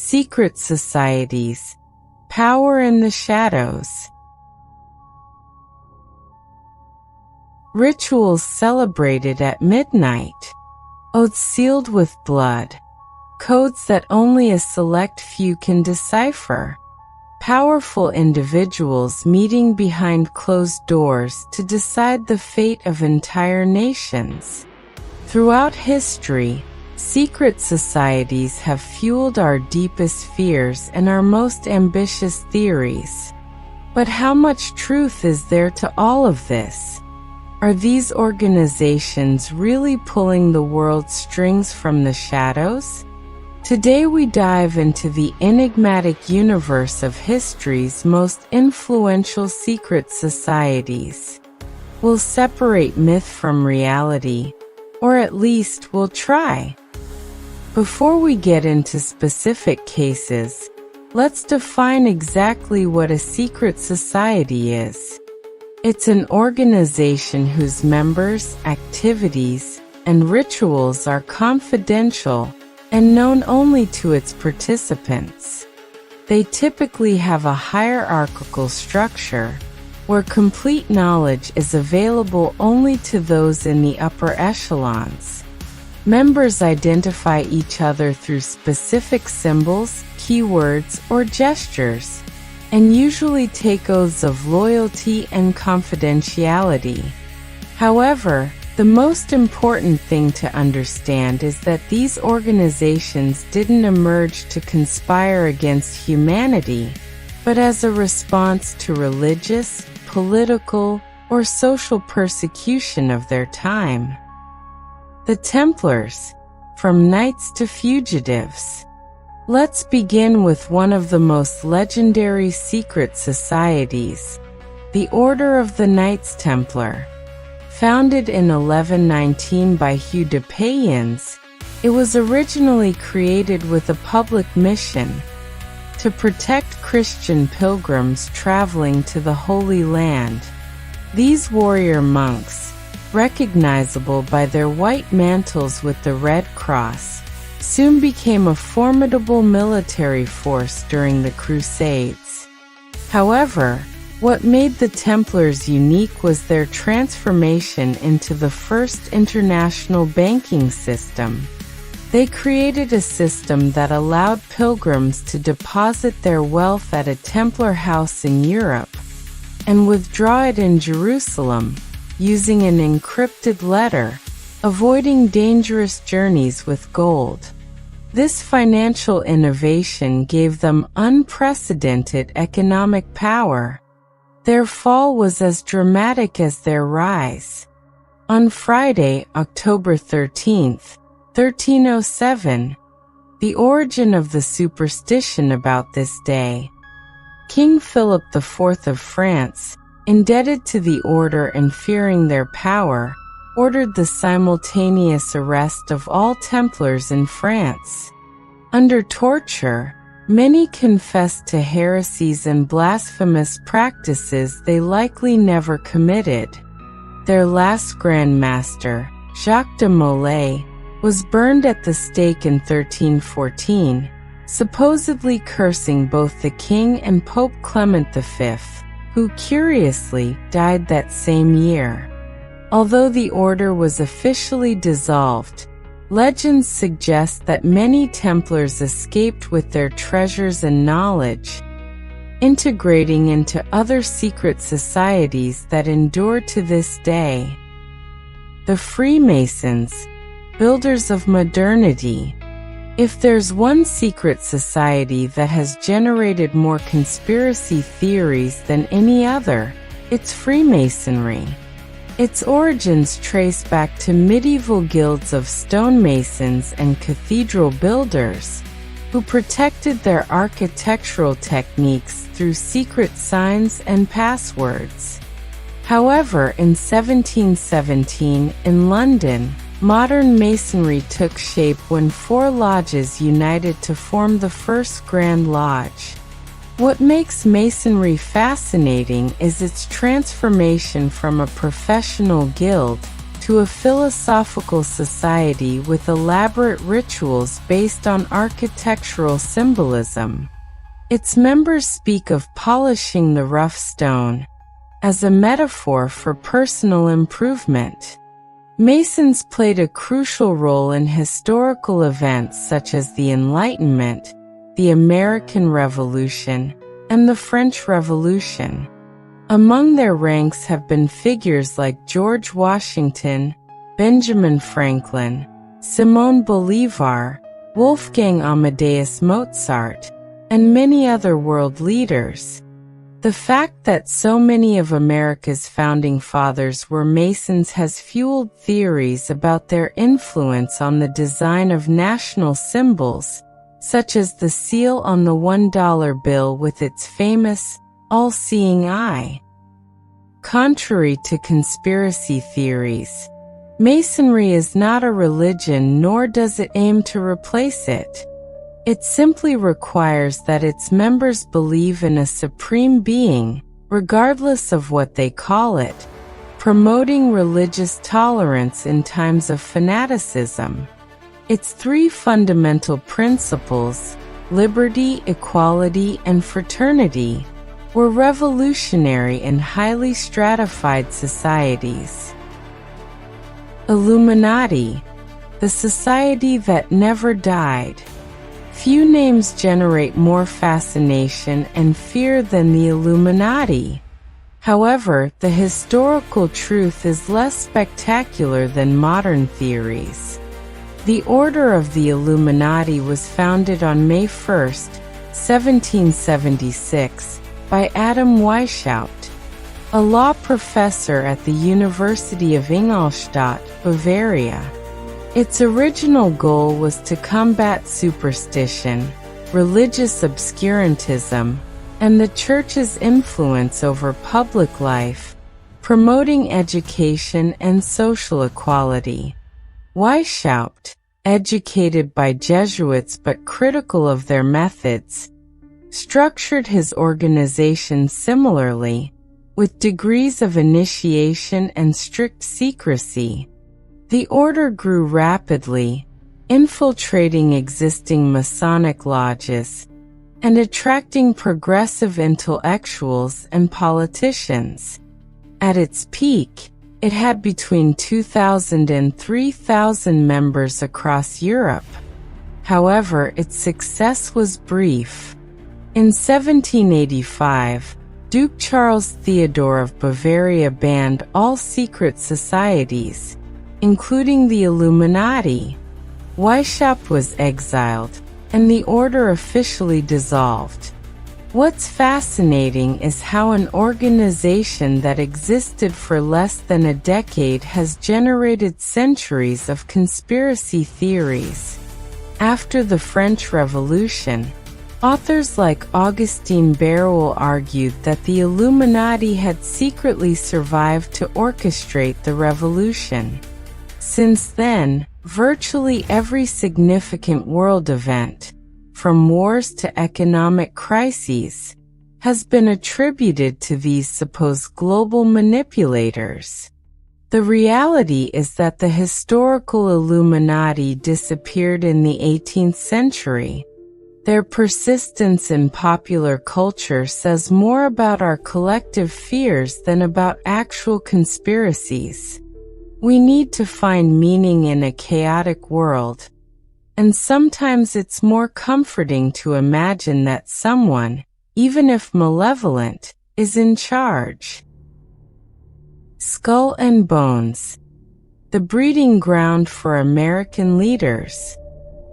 Secret societies. Power in the shadows. Rituals celebrated at midnight. Oaths sealed with blood. Codes that only a select few can decipher. Powerful individuals meeting behind closed doors to decide the fate of entire nations. Throughout history, secret societies have fueled our deepest fears and our most ambitious theories. But how much truth is there to all of this? Are these organizations really pulling the world's strings from the shadows? Today we dive into the enigmatic universe of history's most influential secret societies. We'll separate myth from reality, or at least we'll try. Before we get into specific cases, let's define exactly what a secret society is. It's an organization whose members, activities, and rituals are confidential and known only to its participants. They typically have a hierarchical structure, where complete knowledge is available only to those in the upper echelons. Members identify each other through specific symbols, keywords, or gestures, and usually take oaths of loyalty and confidentiality. However, the most important thing to understand is that these organizations didn't emerge to conspire against humanity, but as a response to religious, political, or social persecution of their time. The Templars, from knights to fugitives. Let's begin with one of the most legendary secret societies, the Order of the Knights Templar. Founded in 1119 by Hugh de Payens, it was originally created with a public mission to protect Christian pilgrims traveling to the Holy Land. These warrior monks, recognizable by their white mantles with the red cross, soon became a formidable military force during the Crusades. However, what made the Templars unique was their transformation into the first international banking system. They created a system that allowed pilgrims to deposit their wealth at a Templar house in Europe and withdraw it in Jerusalem using an encrypted letter, avoiding dangerous journeys with gold. This financial innovation gave them unprecedented economic power. Their fall was as dramatic as their rise. On Friday, October 13th, 1307, the origin of the superstition about this day. King Philip IV of France, indebted to the order and fearing their power, ordered the simultaneous arrest of all Templars in France. Under torture, many confessed to heresies and blasphemous practices they likely never committed. Their last Grand Master, Jacques de Molay, was burned at the stake in 1314, supposedly cursing both the king and Pope Clement V, who curiously died that same year. Although the order was officially dissolved, legends suggest that many Templars escaped with their treasures and knowledge, integrating into other secret societies that endure to this day. The Freemasons, builders of modernity. If there's one secret society that has generated more conspiracy theories than any other, it's Freemasonry. Its origins trace back to medieval guilds of stonemasons and cathedral builders, who protected their architectural techniques through secret signs and passwords. However, in 1717, in London, modern masonry took shape when four lodges united to form the first Grand Lodge. What makes masonry fascinating is its transformation from a professional guild to a philosophical society with elaborate rituals based on architectural symbolism. Its members speak of polishing the rough stone as a metaphor for personal improvement. Masons played a crucial role in historical events such as the Enlightenment, the American Revolution, and the French Revolution. Among their ranks have been figures like George Washington, Benjamin Franklin, Simón Bolívar, Wolfgang Amadeus Mozart, and many other world leaders. The fact that so many of America's founding fathers were Masons has fueled theories about their influence on the design of national symbols, such as the seal on the $1 bill with its famous, all-seeing eye. Contrary to conspiracy theories, Masonry is not a religion, nor does it aim to replace it. It simply requires that its members believe in a supreme being, regardless of what they call it, promoting religious tolerance in times of fanaticism. Its three fundamental principles, liberty, equality, and fraternity, were revolutionary in highly stratified societies. Illuminati, the society that never died. Few names generate more fascination and fear than the Illuminati. However, the historical truth is less spectacular than modern theories. The Order of the Illuminati was founded on May 1, 1776, by Adam Weishaupt, a law professor at the University of Ingolstadt, Bavaria. Its original goal was to combat superstition, religious obscurantism, and the Church's influence over public life, promoting education and social equality. Weishaupt, educated by Jesuits but critical of their methods, structured his organization similarly, with degrees of initiation and strict secrecy. The order grew rapidly, infiltrating existing Masonic lodges and attracting progressive intellectuals and politicians. At its peak, it had between 2,000 and 3,000 members across Europe. However, its success was brief. In 1785, Duke Charles Theodore of Bavaria banned all secret societies, including the Illuminati. Weishaupt was exiled, and the order officially dissolved. What's fascinating is how an organization that existed for less than a decade has generated centuries of conspiracy theories. After the French Revolution, authors like Augustin Barruel argued that the Illuminati had secretly survived to orchestrate the revolution. Since then, virtually every significant world event, from wars to economic crises, has been attributed to these supposed global manipulators. The reality is that the historical Illuminati disappeared in the 18th century. Their persistence in popular culture says more about our collective fears than about actual conspiracies. We need to find meaning in a chaotic world, and sometimes it's more comforting to imagine that someone, even if malevolent, is in charge. Skull and Bones, the breeding ground for American leaders.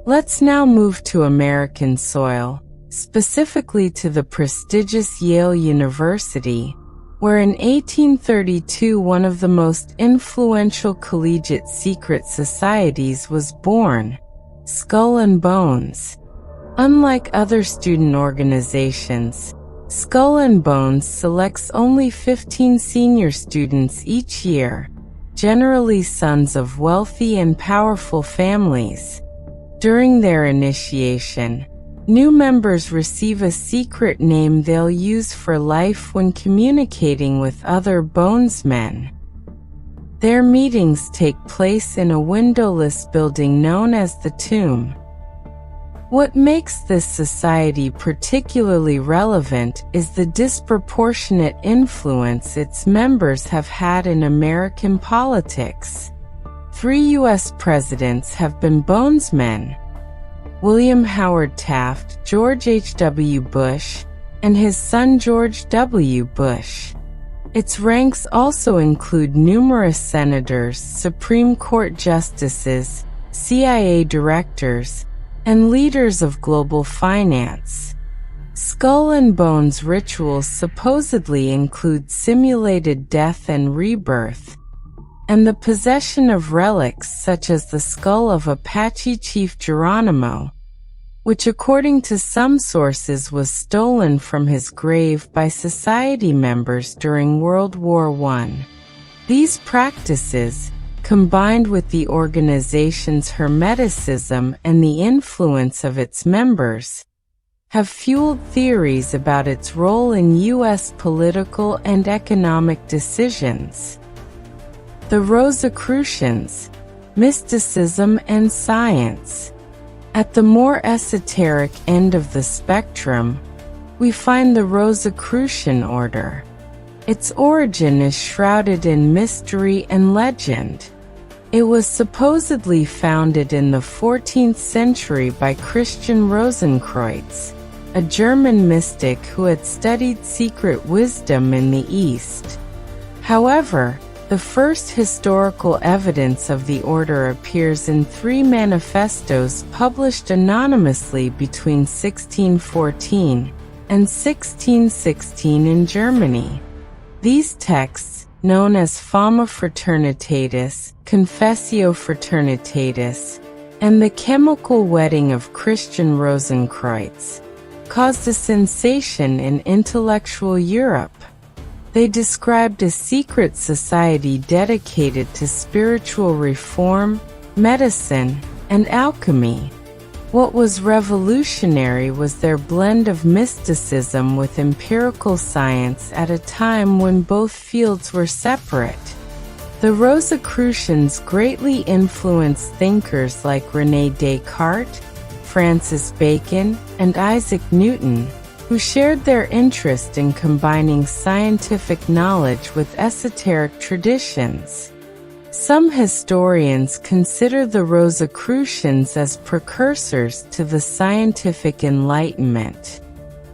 Let's now move to American soil, specifically to the prestigious Yale University, where in 1832 one of the most influential collegiate secret societies was born, Skull and Bones. Unlike other student organizations, Skull and Bones selects only 15 senior students each year, generally sons of wealthy and powerful families. During their initiation, new members receive a secret name they'll use for life when communicating with other Bonesmen. Their meetings take place in a windowless building known as the Tomb. What makes this society particularly relevant is the disproportionate influence its members have had in American politics. 3 U.S. presidents have been Bonesmen: William Howard Taft, George H.W. Bush, and his son George W. Bush. Its ranks also include numerous senators, Supreme Court justices, CIA directors, and leaders of global finance. Skull and Bones rituals supposedly include simulated death and rebirth, and the possession of relics such as the skull of Apache Chief Geronimo, which according to some sources was stolen from his grave by society members during World War I. These practices, combined with the organization's hermeticism and the influence of its members, have fueled theories about its role in U.S. political and economic decisions. The Rosicrucians: mysticism and science. At the more esoteric end of the spectrum, we find the Rosicrucian order. Its origin is shrouded in mystery and legend. It was supposedly founded in the 14th century by Christian Rosenkreuz, a German mystic who had studied secret wisdom in the East. However, the first historical evidence of the order appears in 3 manifestos published anonymously between 1614 and 1616 in Germany. These texts, known as Fama Fraternitatis, Confessio Fraternitatis, and the Chemical Wedding of Christian Rosenkreuz, caused a sensation in intellectual Europe. They described a secret society dedicated to spiritual reform, medicine, and alchemy. What was revolutionary was their blend of mysticism with empirical science at a time when both fields were separate. The Rosicrucians greatly influenced thinkers like René Descartes, Francis Bacon, and Isaac Newton, who shared their interest in combining scientific knowledge with esoteric traditions. Some historians consider the Rosicrucians as precursors to the scientific Enlightenment.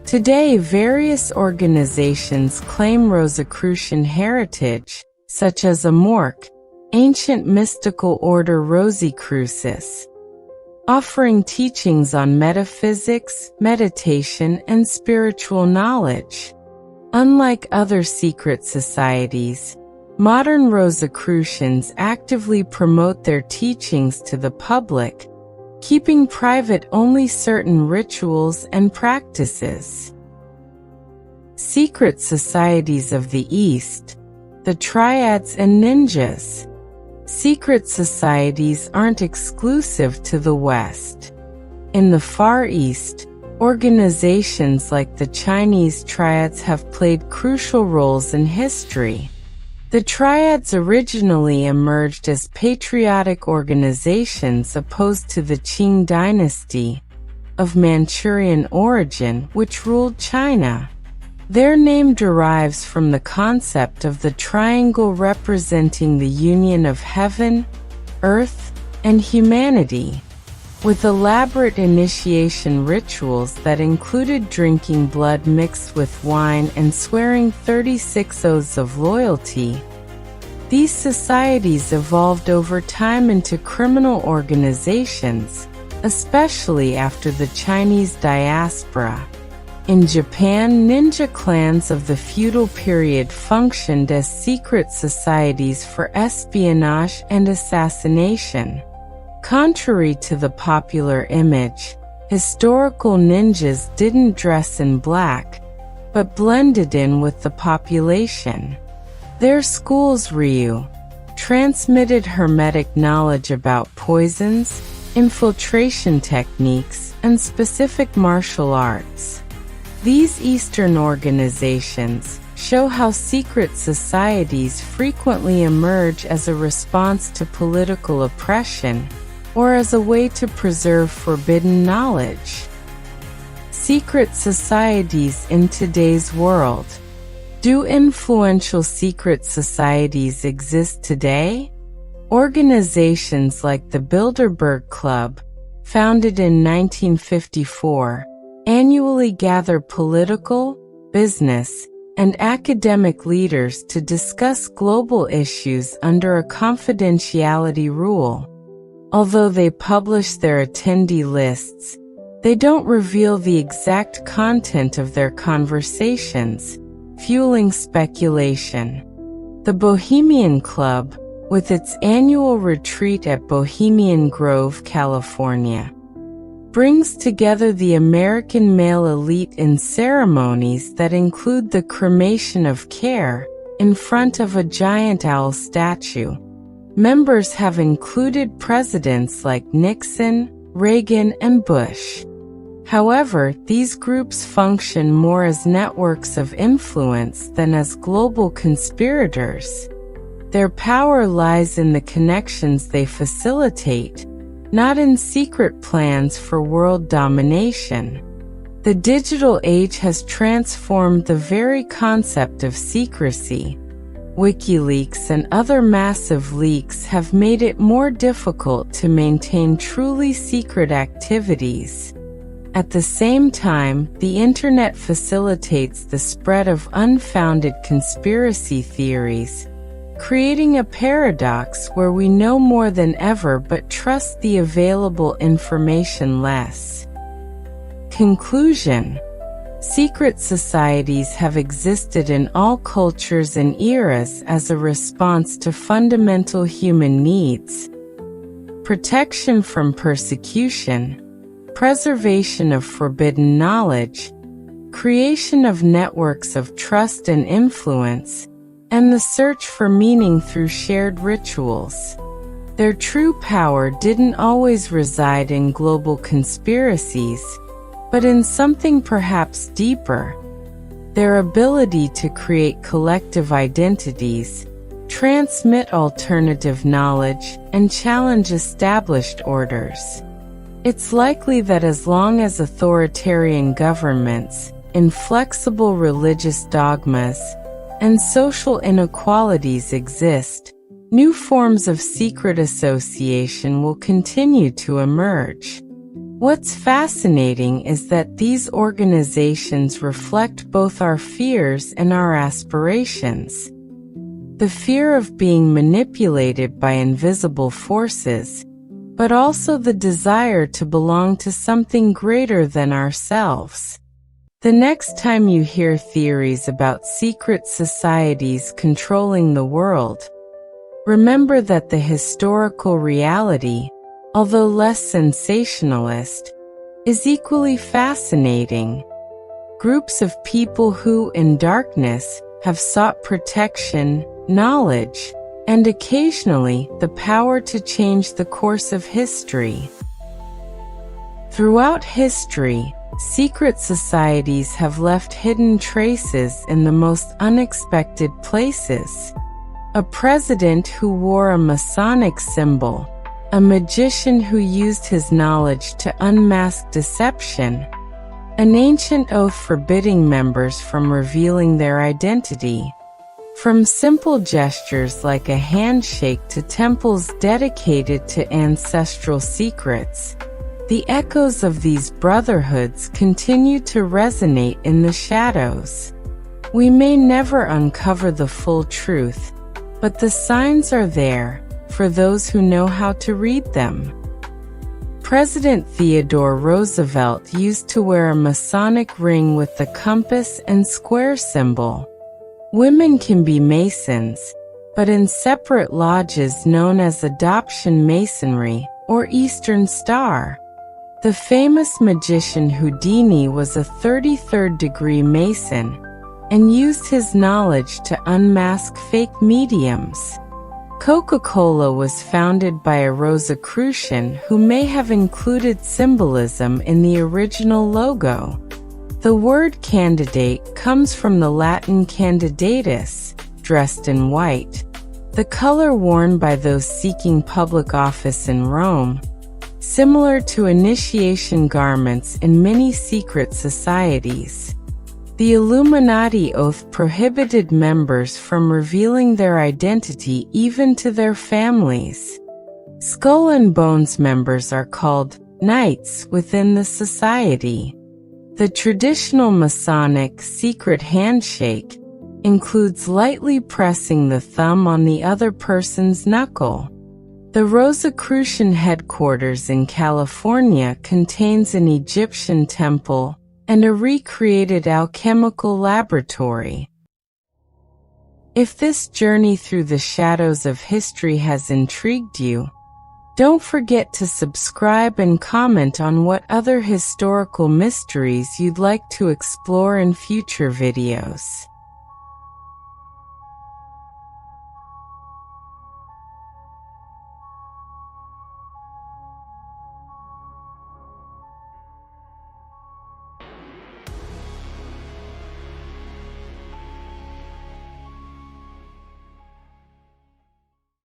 Today, various organizations claim Rosicrucian heritage, such as Amorc, ancient mystical order Rosicrucis, offering teachings on metaphysics, meditation, and spiritual knowledge. Unlike other secret societies, modern Rosicrucians actively promote their teachings to the public, keeping private only certain rituals and practices. Secret societies of the East, the Triads and Ninjas. Secret societies aren't exclusive to the West. In the Far East, organizations like the Chinese Triads have played crucial roles in history. The Triads originally emerged as patriotic organizations opposed to the Qing dynasty, of Manchurian origin, which ruled China. Their name derives from the concept of the triangle representing the union of heaven, earth, and humanity, with elaborate initiation rituals that included drinking blood mixed with wine and swearing 36 oaths of loyalty. These societies evolved over time into criminal organizations, especially after the Chinese diaspora. In Japan, ninja clans of the feudal period functioned as secret societies for espionage and assassination. Contrary to the popular image, historical ninjas didn't dress in black, but blended in with the population. Their schools, Ryu, transmitted hermetic knowledge about poisons, infiltration techniques, and specific martial arts. These Eastern organizations, show how secret societies frequently emerge as a response to political oppression or as a way to preserve forbidden knowledge. Secret societies in today's world. Do influential secret societies exist today? Organizations like the Bilderberg Club, founded in 1954, annually gather political, business, and academic leaders to discuss global issues under a confidentiality rule. Although they publish their attendee lists, they don't reveal the exact content of their conversations, fueling speculation. The Bohemian Club, with its annual retreat at Bohemian Grove, California, brings together the American male elite in ceremonies that include the cremation of care in front of a giant owl statue. Members have included presidents like Nixon, Reagan, and Bush. However, these groups function more as networks of influence than as global conspirators. Their power lies in the connections they facilitate, not in secret plans for world domination. The digital age has transformed the very concept of secrecy. WikiLeaks and other massive leaks have made it more difficult to maintain truly secret activities. At the same time, the Internet facilitates the spread of unfounded conspiracy theories, creating a paradox where we know more than ever but trust the available information less. Conclusion: secret societies have existed in all cultures and eras as a response to fundamental human needs: protection from persecution, preservation of forbidden knowledge, creation of networks of trust and influence, and the search for meaning through shared rituals. Their true power didn't always reside in global conspiracies, but in something perhaps deeper: their ability to create collective identities, transmit alternative knowledge, and challenge established orders. It's likely that as long as authoritarian governments, inflexible religious dogmas, and social inequalities exist, new forms of secret association will continue to emerge. What's fascinating is that these organizations reflect both our fears and our aspirations. The fear of being manipulated by invisible forces, but also the desire to belong to something greater than ourselves. The next time you hear theories about secret societies controlling the world, remember that the historical reality, although less sensationalist, is equally fascinating. Groups of people who, in darkness, have sought protection, knowledge, and occasionally the power to change the course of history. Throughout history, secret societies have left hidden traces in the most unexpected places. A president who wore a Masonic symbol, a magician who used his knowledge to unmask deception, an ancient oath forbidding members from revealing their identity. From simple gestures like a handshake to temples dedicated to ancestral secrets, the echoes of these brotherhoods continue to resonate in the shadows. We may never uncover the full truth, but the signs are there, for those who know how to read them. President Theodore Roosevelt used to wear a Masonic ring with the compass and square symbol. Women can be Masons, but in separate lodges known as Adoption Masonry or Eastern Star. The famous magician Houdini was a 33rd degree Mason and used his knowledge to unmask fake mediums. Coca-Cola was founded by a Rosicrucian who may have included symbolism in the original logo. The word candidate comes from the Latin candidatus, dressed in white, the color worn by those seeking public office in Rome, similar to initiation garments in many secret societies. The Illuminati oath prohibited members from revealing their identity even to their families. Skull and Bones members are called Knights within the society. The traditional Masonic secret handshake includes lightly pressing the thumb on the other person's knuckle. The Rosicrucian headquarters in California contains an Egyptian temple and a recreated alchemical laboratory. If this journey through the shadows of history has intrigued you, don't forget to subscribe and comment on what other historical mysteries you'd like to explore in future videos.